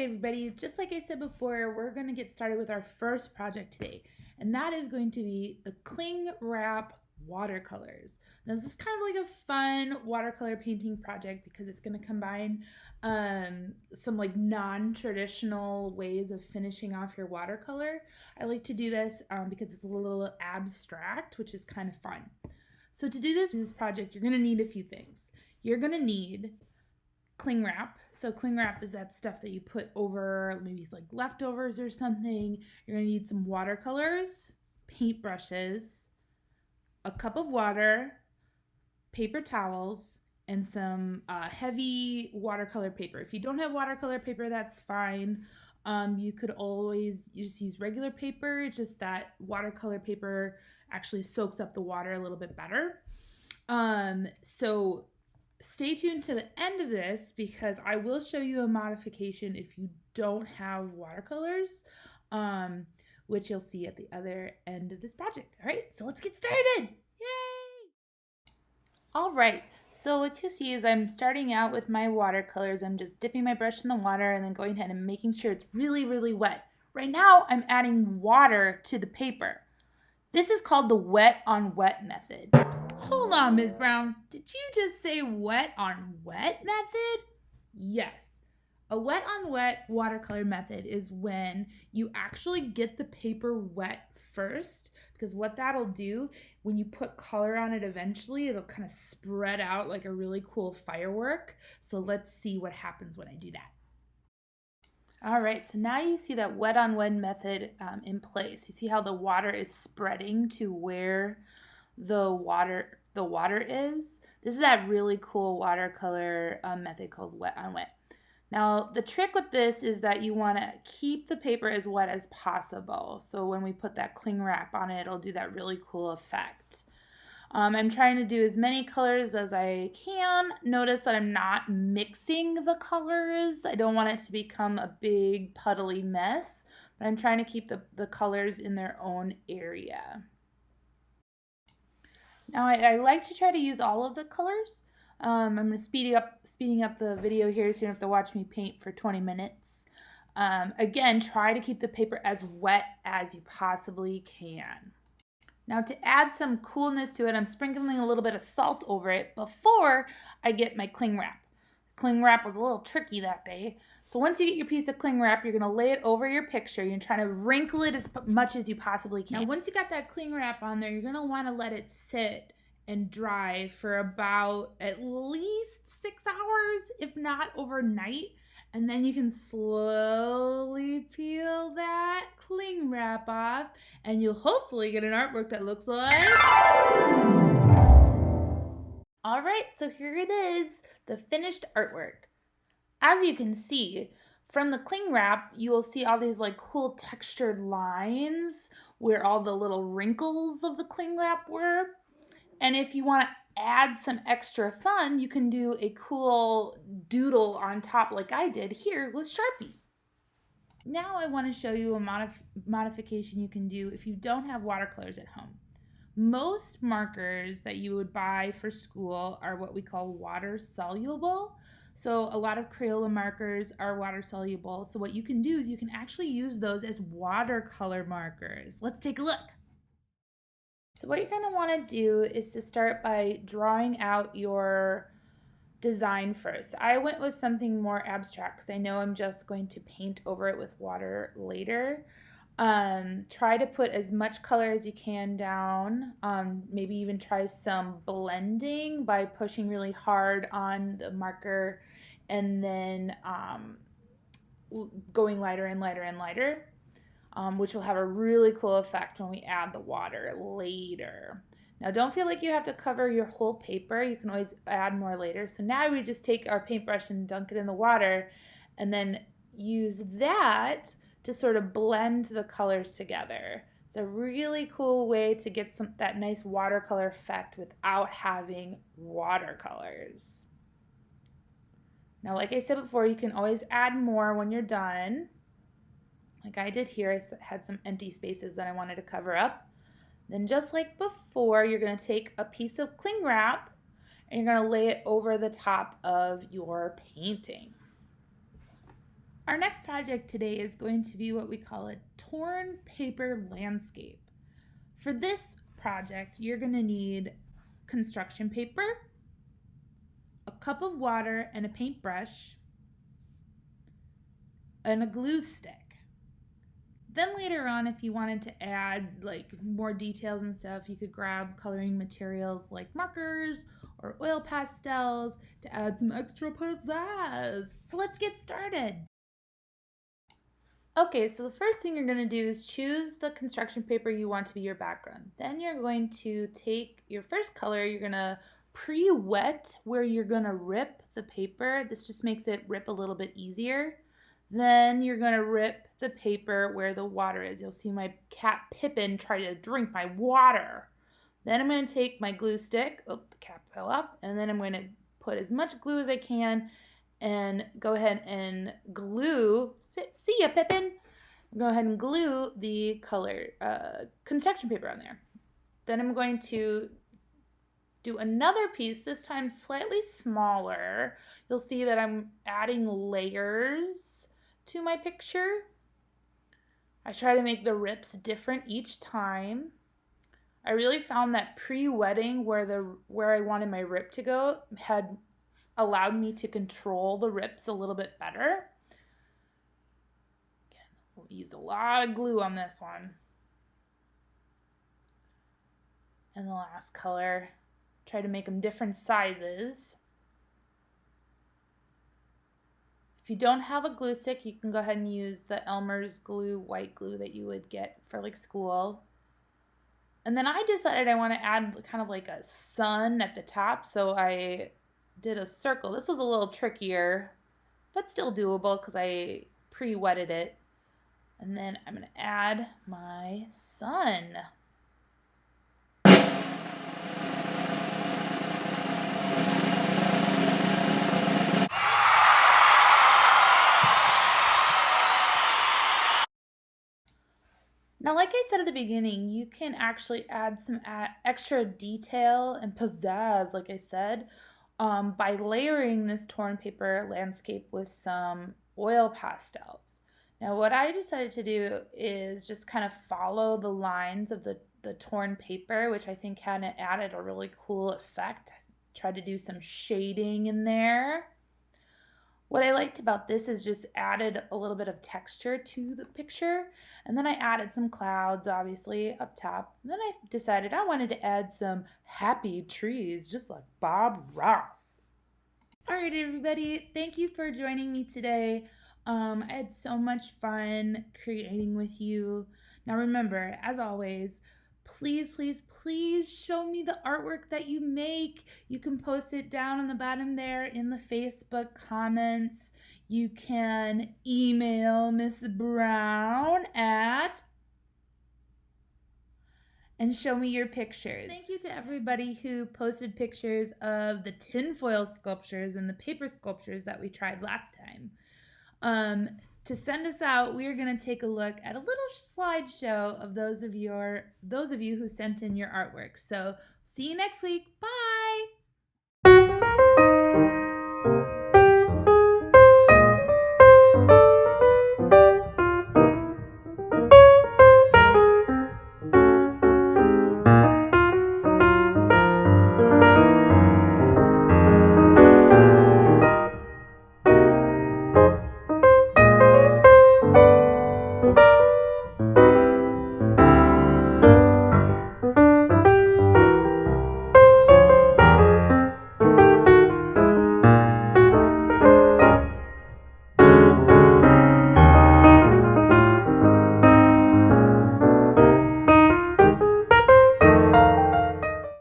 everybody, just like I said before, we're going to get started with our first project today, and that is going to be the cling wrap watercolors. Now this is kind of like a fun watercolor painting project because it's going to combine some like non-traditional ways of finishing off your watercolor. I like to do this because it's a little abstract, which is kind of fun. So to do this project, you're going to need a few things. You're going to need cling wrap. So cling wrap is that stuff that you put over maybe like leftovers or something. You're going to need some watercolors, paintbrushes, a cup of water, paper towels, and some heavy watercolor paper. If you don't have watercolor paper, that's fine. You could always just use regular paper. It's just that watercolor paper actually soaks up the water a little bit better. So stay tuned to the end of this because I will show you a modification if you don't have watercolors, which you'll see at the other end of this project. All right, so let's get started. Yay! All right, so what you see is I'm starting out with my watercolors. I'm just dipping my brush in the water and then going ahead and making sure it's really, really wet. Right now, I'm adding water to the paper. This is called the wet on wet method. Hold on, Ms. Brown. Did you just say wet on wet method? Yes. A wet on wet watercolor method is when you actually get the paper wet first, because what that'll do, when you put color on it eventually, it'll kind of spread out like a really cool firework. So let's see what happens when I do that. All right, so now you see that wet on wet method in place. You see how the water is spreading to where the water is. This is that really cool watercolor method called wet on wet. Now the trick with this is that you want to keep the paper as wet as possible. So when we put that cling wrap on it, it'll do that really cool effect. I'm trying to do as many colors as I can. Notice that I'm not mixing the colors. I don't want it to become a big puddly mess, but I'm trying to keep the colors in their own area. Now I like to try to use all of the colors. I'm going to speeding up the video here so you don't have to watch me paint for 20 minutes. Again, try to keep the paper as wet as you possibly can. Now to add some coolness to it, I'm sprinkling a little bit of salt over it before I get my cling wrap. Cling wrap was a little tricky that day. So once you get your piece of cling wrap, you're going to lay it over your picture. You're trying to wrinkle it as much as you possibly can. Now once you got that cling wrap on there, you're going to want to let it sit and dry for about at least 6 hours, if not overnight. And then you can slowly peel that cling wrap off and you'll hopefully get an artwork that looks like... All right, so here it is, the finished artwork. As you can see, from the cling wrap, you will see all these like cool textured lines where all the little wrinkles of the cling wrap were. And if you want to add some extra fun, you can do a cool doodle on top like I did here with Sharpie. Now I want to show you a modification you can do if you don't have watercolors at home. Most markers that you would buy for school are what we call water soluble. So a lot of Crayola markers are water soluble. So what you can do is you can actually use those as watercolor markers. Let's take a look. So what you're going to want to do is to start by drawing out your design first. I went with something more abstract because I know I'm just going to paint over it with water later. Try to put as much color as you can down. Maybe even try some blending by pushing really hard on the marker and then going lighter and lighter and lighter. Which will have a really cool effect when we add the water later. Now don't feel like you have to cover your whole paper. You can always add more later. So now we just take our paintbrush and dunk it in the water and then use that to sort of blend the colors together. It's a really cool way to get that nice watercolor effect without having watercolors. Now like I said before, you can always add more when you're done. Like I did here, I had some empty spaces that I wanted to cover up. Then just like before, you're going to take a piece of cling wrap and you're going to lay it over the top of your painting. Our next project today is going to be what we call a torn paper landscape. For this project, you're going to need construction paper, a cup of water and a paintbrush, and a glue stick. Then later on, if you wanted to add like more details and stuff, you could grab coloring materials like markers or oil pastels to add some extra pizzazz. So let's get started. Okay, so the first thing you're going to do is choose the construction paper you want to be your background. Then you're going to take your first color, you're going to pre-wet where you're going to rip the paper. This just makes it rip a little bit easier. Then you're going to rip the paper where the water is. You'll see my cat Pippin try to drink my water. Then I'm going to take my glue stick. Oh, the cap fell off. And then I'm going to put as much glue as I can and go ahead and glue. See ya, Pippin. Go ahead and glue the color construction paper on there. Then I'm going to do another piece, this time slightly smaller. You'll see that I'm adding layers to my picture. I try to make the rips different each time. I really found that pre-wetting where I wanted my rip to go had allowed me to control the rips a little bit better. Again, we'll use a lot of glue on this one. And the last color, try to make them different sizes. If you don't have a glue stick, you can go ahead and use the Elmer's glue, white glue that you would get for like school. And then I decided I want to add kind of like a sun at the top, so I did a circle. This was a little trickier, but still doable because I pre-wetted it. And then I'm going to add my sun. Now, like I said at the beginning, you can actually add some extra detail and pizzazz, like I said, by layering this torn paper landscape with some oil pastels. Now, what I decided to do is just kind of follow the lines of the torn paper, which I think kind of added a really cool effect. I tried to do some shading in there. What I liked about this is just added a little bit of texture to the picture. And then I added some clouds, obviously, up top. And then I decided I wanted to add some happy trees, just like Bob Ross. All right, everybody, thank you for joining me today. I had so much fun creating with you. Now remember, as always, please, please, please show me the artwork that you make. You can post it down on the bottom there in the Facebook comments. You can email Miss Brown and show me your pictures. Thank you to everybody who posted pictures of the tinfoil sculptures and the paper sculptures that we tried last time. To send us out, we are going to take a look at a little slideshow of those of you who sent in your artwork. So see you next week. Bye.